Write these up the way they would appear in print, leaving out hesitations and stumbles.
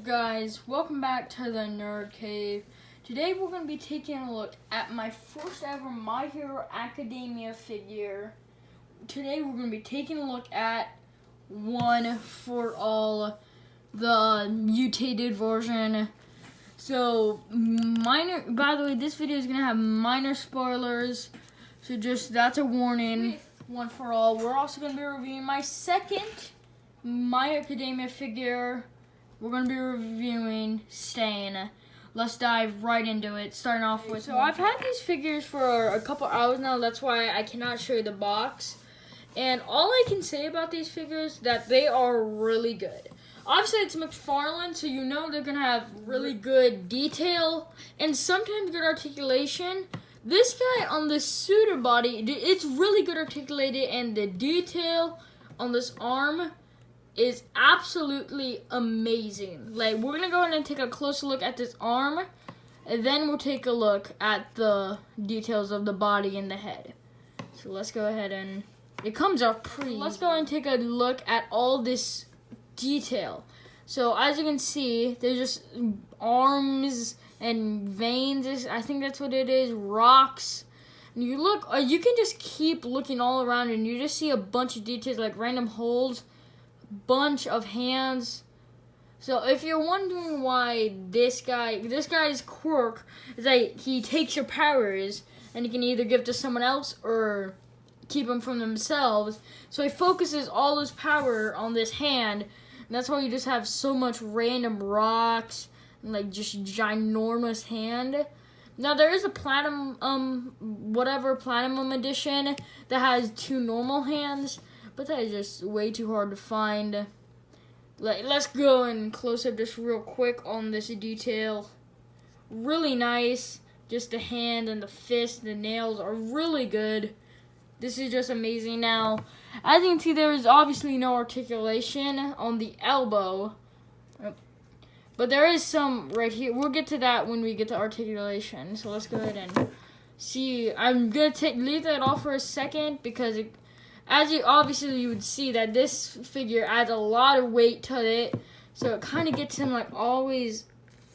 up, guys? Welcome back to the Nerd Cave. Today we're going to be taking a look at my first ever My Hero Academia figure. Today we're going to be taking a look at One for All, the mutated version. So, by the way, this video is going to have minor spoilers. So that's a warning. One for All. We're also going to be reviewing my second My Academia figure. We're going to be reviewing Stain. Let's dive right into it, starting off with... So I've had these figures for a couple hours now, that's why I cannot show you the box. And all I can say about these figures that they are really good. Obviously it's McFarland, so you know they're going to have really good detail and sometimes good articulation. This guy on the suitor body, it's really good articulated, and the detail on this arm is absolutely amazing. Like, we're gonna go ahead and take a closer look at this arm, and then we'll take a look at the details of the body and the head. So let's go ahead and it comes off pretty. Let's go and take a look at all this detail. So as you can see, there's just arms and veins. I think that's what it is. Rocks. And you look, you can just keep looking all around, and you just see a bunch of details like random holes. Bunch of hands. So if you're wondering why this guy's quirk is that he takes your powers and he can either give to someone else or keep them from themselves. So he focuses all his power on this hand, and that's why you just have so much random rocks and like just ginormous hand. Now there is a platinum edition that has two normal hands, but that is just way too hard to find. Let's go and close up just real quick on this detail. Really nice. Just the hand and the fist, the nails are really good. This is just amazing. Now, as you can see, there is obviously no articulation on the elbow. But there is some right here. We'll get to that when we get to articulation. So let's go ahead and see. I'm going to leave that off for a second because you would see that this figure adds a lot of weight to it, so it kind of gets him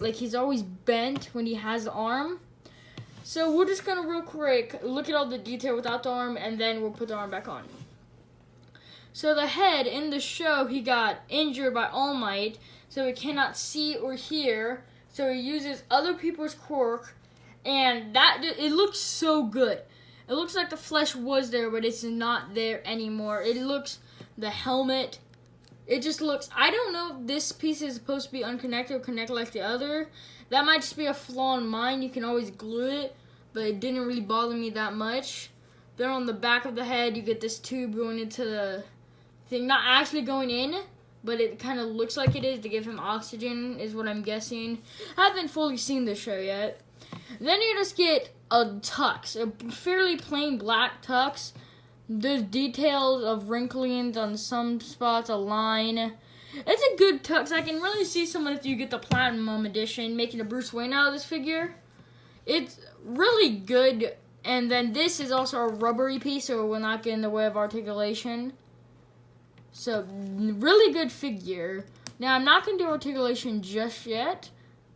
he's always bent when he has the arm. So we're just gonna real quick look at all the detail without the arm, and then we'll put the arm back on. So the head in the show, he got injured by All Might, so he cannot see or hear. So he uses other people's quirk, and it looks so good. It looks like the flesh was there, but it's not there anymore. The helmet, it just looks, I don't know if this piece is supposed to be unconnected or connected like the other. That might just be a flaw in mine. You can always glue it, but it didn't really bother me that much. Then on the back of the head, you get this tube going into the thing. Not actually going in, but it kind of looks like it is to give him oxygen, is what I'm guessing. I haven't fully seen the show yet. Then you just get a tux, a fairly plain black tux. There's details of wrinklings on some spots, a line. It's a good tux. I can really see someone, if you get the platinum edition, making a Bruce Wayne out of this figure. It's really good. And then this is also a rubbery piece, so it will not get in the way of articulation. So, really good figure. Now, I'm not going to do articulation just yet.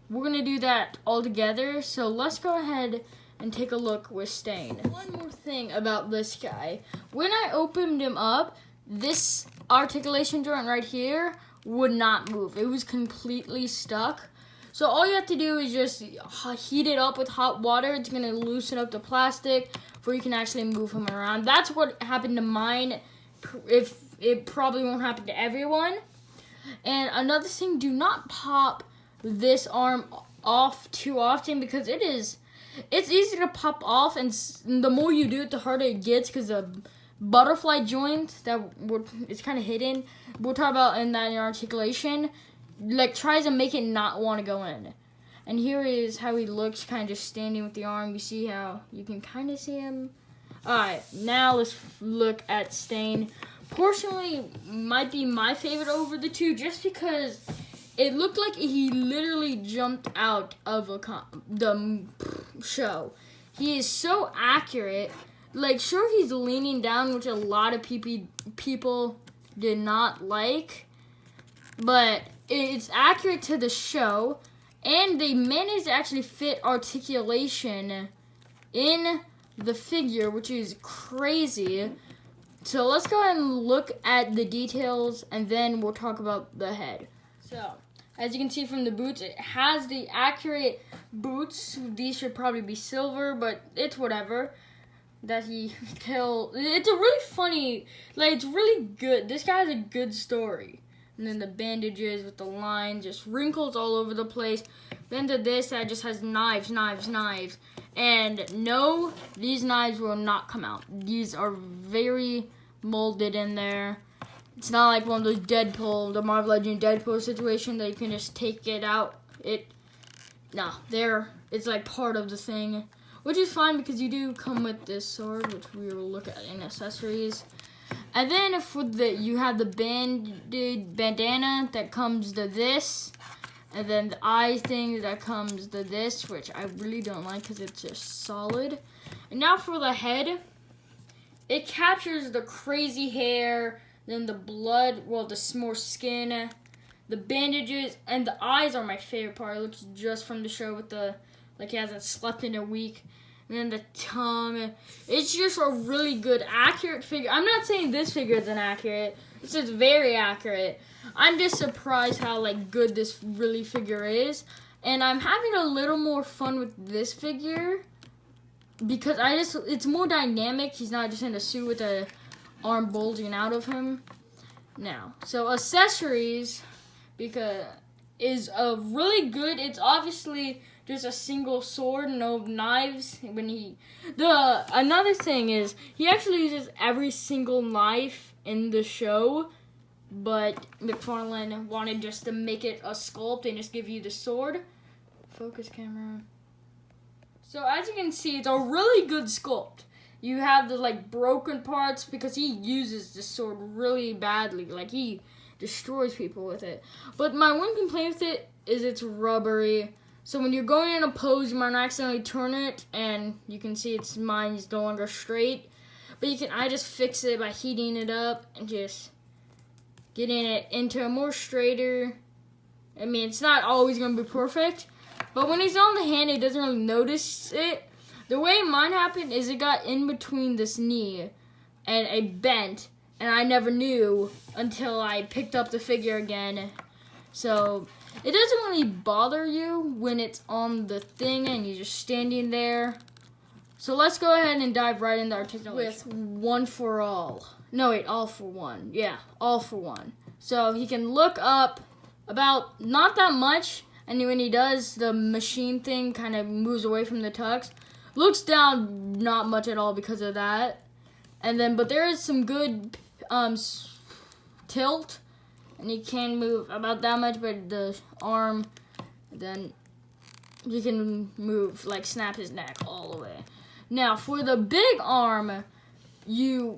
We're going to do that all together. So, let's go ahead and take a look with Stain. One more thing about this guy. When I opened him up, this articulation joint right here would not move. It was completely stuck. So all you have to do is just heat it up with hot water. It's going to loosen up the plastic before you can actually move him around. That's what happened to mine. If it probably won't happen to everyone. And another thing, do not pop this arm off too often, because it's easy to pop off, and the more you do it, the harder it gets, because the butterfly joint it's kind of hidden. We'll talk about in articulation. Tries to make it not want to go in. And here is how he looks, kind of just standing with the arm. You see how you can kind of see him. All right, now let's look at Stain. Personally, might be my favorite over the two, just because it looked like he literally jumped out of the show. He is so accurate. Sure, he's leaning down, which a lot of people did not like. But it's accurate to the show, and they managed to actually fit articulation in the figure, which is crazy. So let's go ahead and look at the details, and then we'll talk about the head. So, as you can see from the boots, it has the accurate boots. These should probably be silver, but it's whatever. That he killed. It's a really funny, like, it's really good. This guy has a good story. And then the bandages with the lines, just wrinkles all over the place. Then to this that just has knives. And no, these knives will not come out. These are very molded in there. It's not like one of those Deadpool, the Marvel Legend Deadpool situation that you can just take it out. It's like part of the thing, which is fine because you do come with this sword, which we will look at in accessories. And then you have the bandana that comes to this, and then the eye thing that comes to this, which I really don't like because it's just solid. And now for the head, it captures the crazy hair, then the blood, the more skin, the bandages, and the eyes are my favorite part. It looks just from the show with he hasn't slept in a week. And then the tongue. It's just a really good, accurate figure. I'm not saying this figure isn't accurate. It's just very accurate. I'm just surprised how good this really figure is. And I'm having a little more fun with this figure because it's more dynamic. He's not just in a suit with a arm bulging out of him. Now, so accessories is a really good. It's obviously just a single sword, no knives. Another thing is he actually uses every single knife in the show, but McFarland wanted just to make it a sculpt and just give you the sword. Focus camera. So as you can see, it's a really good sculpt. You have the broken parts because he uses the sword really badly. He destroys people with it. But my one complaint with it is it's rubbery. So when you're going in a pose, you might accidentally turn it, and you can see mine is no longer straight. But I just fix it by heating it up and just getting it into a more straighter. I mean, it's not always going to be perfect, but when he's on the hand, he doesn't really notice it. The way mine happened is it got in between this knee and a bent, and I never knew until I picked up the figure again. So it doesn't really bother you when it's on the thing and you're just standing there. So let's go ahead and dive right into articulation. With one for all. No, wait, all for one. Yeah, all for one. So he can look up about not that much, and when he does, the machine thing kind of moves away from the tux. Looks down not much at all because of that. And then, but there is some good tilt. And he can move about that much, but the arm, then he can move, snap his neck all the way. Now, for the big arm, you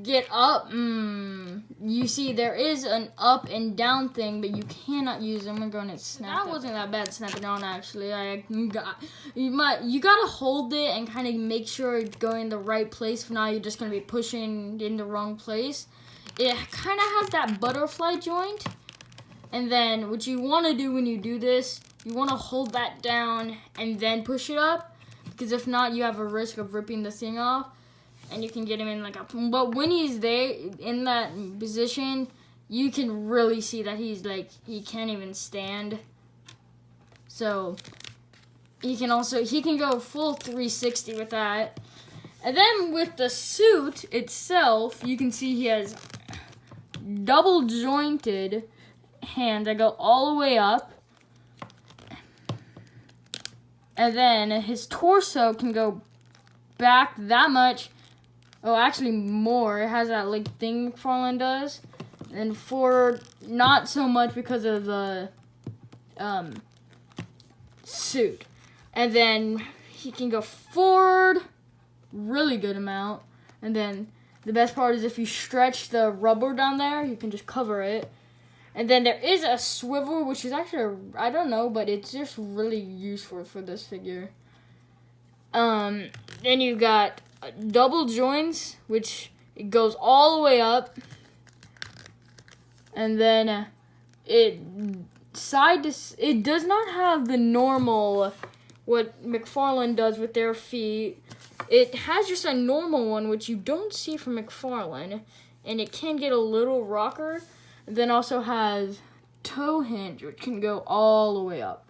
get up. You see, there is an up and down thing, but you cannot use them. I'm going to snap. That wasn't that bad snapping on, actually. You gotta hold it and kind of make sure it's going the right place. If not, you're just gonna be pushing in the wrong place. It kind of has that butterfly joint. And then what you want to do when you do this, you want to hold that down and then push it up. Because if not, you have a risk of ripping the thing off. And you can get him in But when he's there in that position, you can really see that he can't even stand. So he can go full 360 with that. And then with the suit itself, you can see he has double jointed hands that go all the way up. And then his torso can go back that much. Oh, actually more. It has that thing McFarland does. And forward, not so much because of the suit. And then he can go forward really good amount. And then the best part is if you stretch the rubber down there, you can just cover it. And then there is a swivel, which is actually, I don't know, but it's just really useful for this figure. Then you got double joints, which it goes all the way up. And then it does not have the normal, what McFarland does with their feet. It has just a normal one, which you don't see from McFarland, and it can get a little rocker. Then also has toe hinge, which can go all the way up.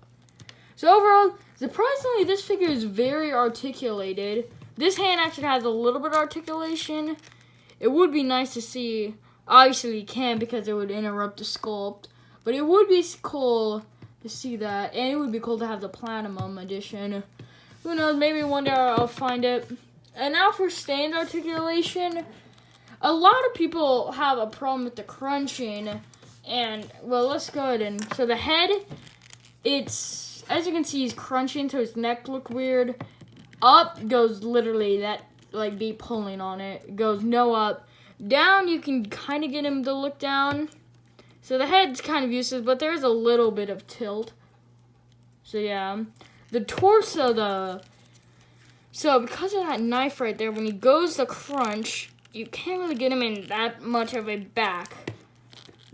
So overall, surprisingly, this figure is very articulated. This hand actually has a little bit of articulation. It would be nice to see. Obviously, you can't because it would interrupt the sculpt. But it would be cool to see that. And it would be cool to have the Platinum edition. Who knows, maybe one day I'll find it. And now for stand articulation. A lot of people have a problem with the crunching. And, well, let's go ahead and... So the head, it's... As you can see, he's crunching, so his neck look weird. Up goes literally that, like, be pulling on it. Goes no up. Down, you can kind of get him to look down. So the head's kind of useless, but there's a little bit of tilt. So, yeah. The torso, though. So, because of that knife right there, when he goes to crunch, you can't really get him in that much of a back.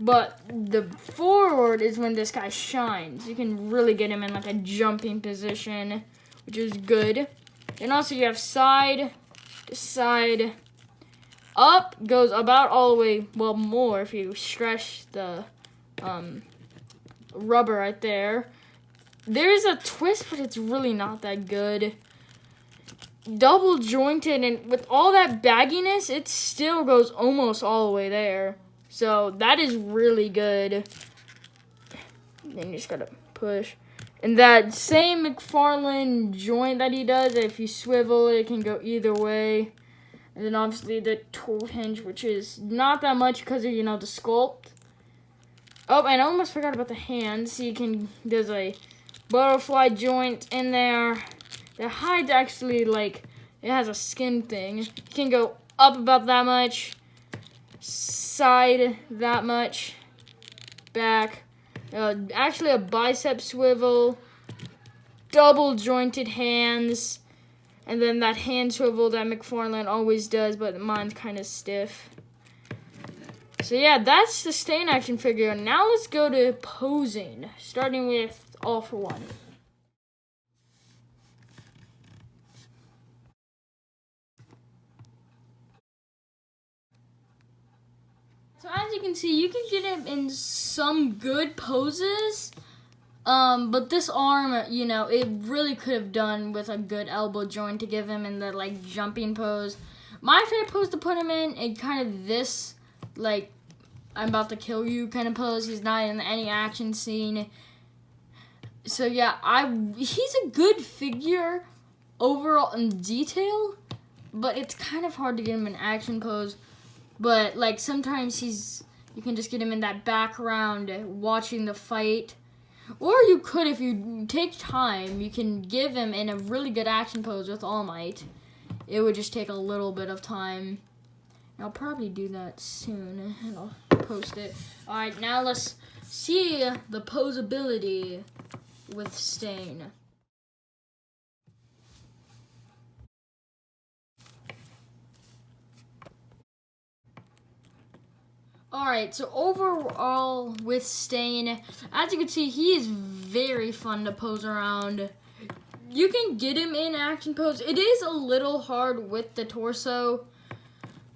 But the forward is when this guy shines. You can really get him in like a jumping position, which is good. And also you have side to side. Up goes about all the way, well, more if you stretch the rubber right there. There's a twist, but it's really not that good. Double jointed, and with all that bagginess, it still goes almost all the way there. So that is really good. Then you just gotta push. And that same McFarland joint that he does, if you swivel it, it can go either way. And then obviously the toe hinge, which is not that much because of, you know, the sculpt. Oh, and I almost forgot about the hands. So you can, there's a butterfly joint in there. The hide's actually like, it has a skin thing. You can go up about that much. Side that much, back, actually a bicep swivel, double jointed hands, and then that hand swivel that McFarland always does, but mine's kind of stiff. So yeah, that's the Stain action figure. Now let's go to posing, starting with All for One. So as you can see, you can get him in some good poses, but this arm, you know, it really could have done with a good elbow joint to give him in the, like, jumping pose. My favorite pose to put him in kind of this, like, I'm about to kill you kind of pose. He's not in any action scene. So yeah, he's a good figure overall in detail, but it's kind of hard to get him in action pose. But, like, sometimes you can just get him in that background watching the fight. Or you could, if you take time, you can give him in a really good action pose with All Might. It would just take a little bit of time. I'll probably do that soon, and I'll post it. Alright, now let's see the posability with Stain. Alright, so overall with Stain, as you can see, he is very fun to pose around. You can get him in action pose. It is a little hard with the torso,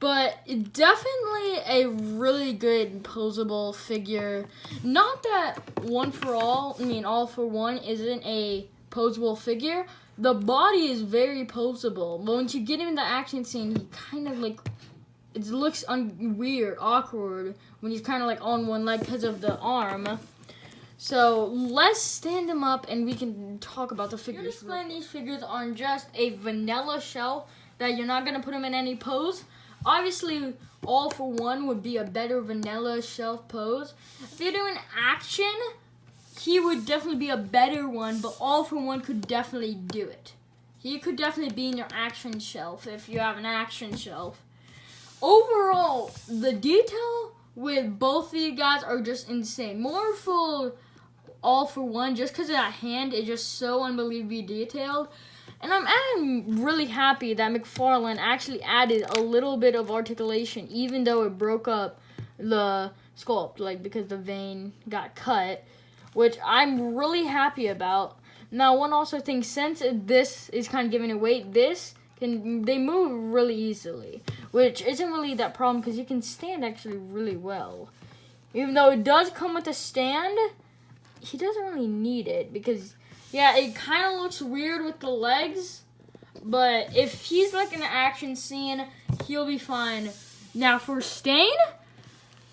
but definitely a really good posable figure. Not that All for One isn't a posable figure. The body is very posable, but once you get him in the action scene, he kind of like... It looks weird, awkward, when he's kind of like on one leg because of the arm. So let's stand him up and we can talk about the figures. You're displaying these figures on just a vanilla shelf that you're not going to put him in any pose. Obviously, All for One would be a better vanilla shelf pose. If you're doing action, he would definitely be a better one, but All for One could definitely do it. He could definitely be in your action shelf if you have an action shelf. Overall, the detail with both these guys are just insane. More for All for One, just because of that hand is just so unbelievably detailed. And I'm really happy that McFarland actually added a little bit of articulation, even though it broke up the sculpt, like because the vein got cut. which I'm really happy about. Now, one also thing, since this is kind of giving it weight, they move really easily, which isn't really that problem because you can stand actually really well. Even though it does come with a stand, he doesn't really need it because, yeah, it kind of looks weird with the legs, but if he's like in an action scene, he'll be fine. Now, for Stain,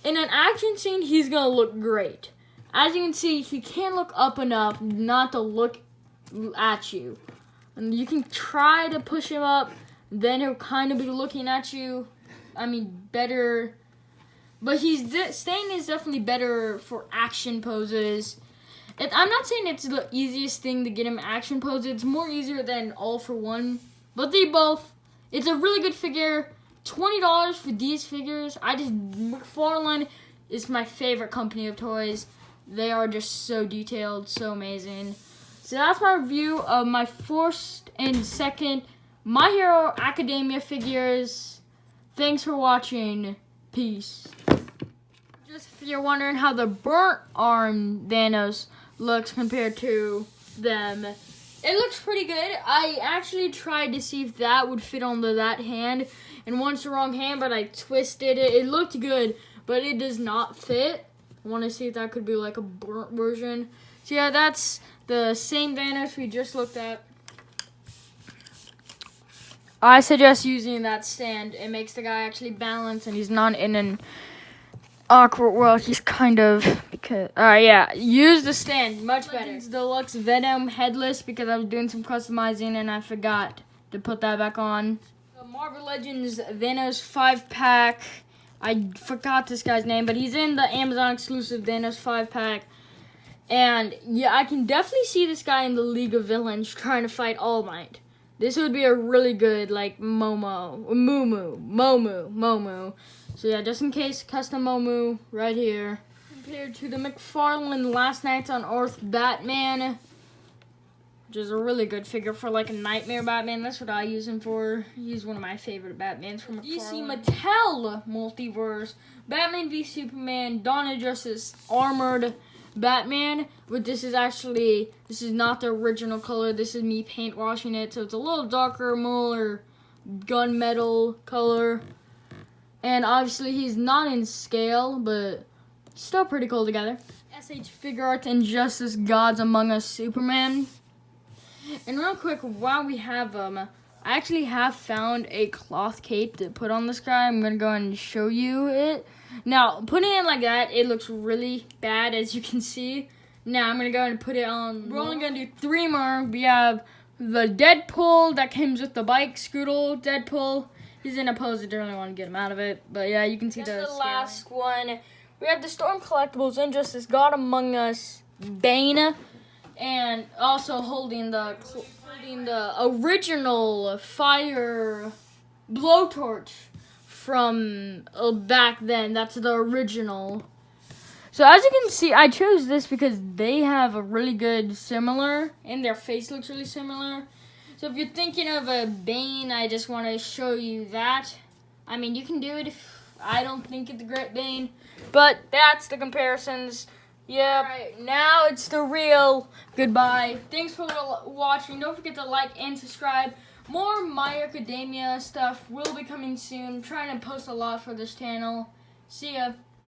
in an action scene, he's going to look great. As you can see, he can't look up enough not to look at you. And you can try to push him up, then he'll kind of be looking at you. I mean, better. But Stain is definitely better for action poses. I'm not saying it's the easiest thing to get him action poses. It's more easier than All for One. But it's a really good figure. $20 for these figures. McFarland is my favorite company of toys. They are just so detailed, so amazing. So that's my review of my first and second My Hero Academia figures. Thanks for watching. Peace. Just if you're wondering how the burnt arm Thanos looks compared to them, it looks pretty good. I actually tried to see if that would fit onto that hand, and once the wrong hand, but I twisted it. It looked good, but it does not fit. I want to see if that could be like a burnt version. So yeah, that's the same Thanos we just looked at. I suggest using that stand. It makes the guy actually balance, and he's not in an awkward world. He's kind of, yeah, use the stand. Much better. Legends Deluxe Venom Headless, because I was doing some customizing and I forgot to put that back on. The Marvel Legends Thanos 5-pack. I forgot this guy's name, but he's in the Amazon exclusive Thanos 5-pack. And yeah, I can definitely see this guy in the League of Villains trying to fight All Might. This would be a really good, like, Momu. So yeah, just in case, custom Momu right here. Compared to the McFarland Last Nights on Earth Batman, which is a really good figure for like a Nightmare Batman. That's what I use him for. He's one of my favorite Batmans from DC Mattel Multiverse. Batman v Superman, Dawn of Justice, Armored Batman. But this is not the original color. This is me paint washing it, so it's a little darker, more gunmetal color. And obviously he's not in scale, but still pretty cool together. SH Figure Arts Injustice Gods Among Us Superman. And real quick, while we have I actually have found a cloth cape to put on this guy. I'm going to go and show you it. Now, putting it like that, it looks really bad, as you can see. Now, I'm going to go and put it on. We're only going to do 3 more. We have the Deadpool that comes with the bike, Scoodle Deadpool. He's in a pose. I don't really want to get him out of it. But yeah, you can see the last one. We have the Storm Collectibles Injustice God Among Us Bane. And also holding the original fire blowtorch from back then. That's the original. So as you can see, I chose this because they have a really good similar, and their face looks really similar. So if you're thinking of a Bane, I just want to show you that. I mean, you can do it if I don't think it's a great Bane, but that's the comparisons. Yep. Right, now it's the real goodbye. Thanks for watching. Don't forget to like and subscribe. More My Academia stuff will be coming soon. I'm trying to post a lot for this channel. See ya.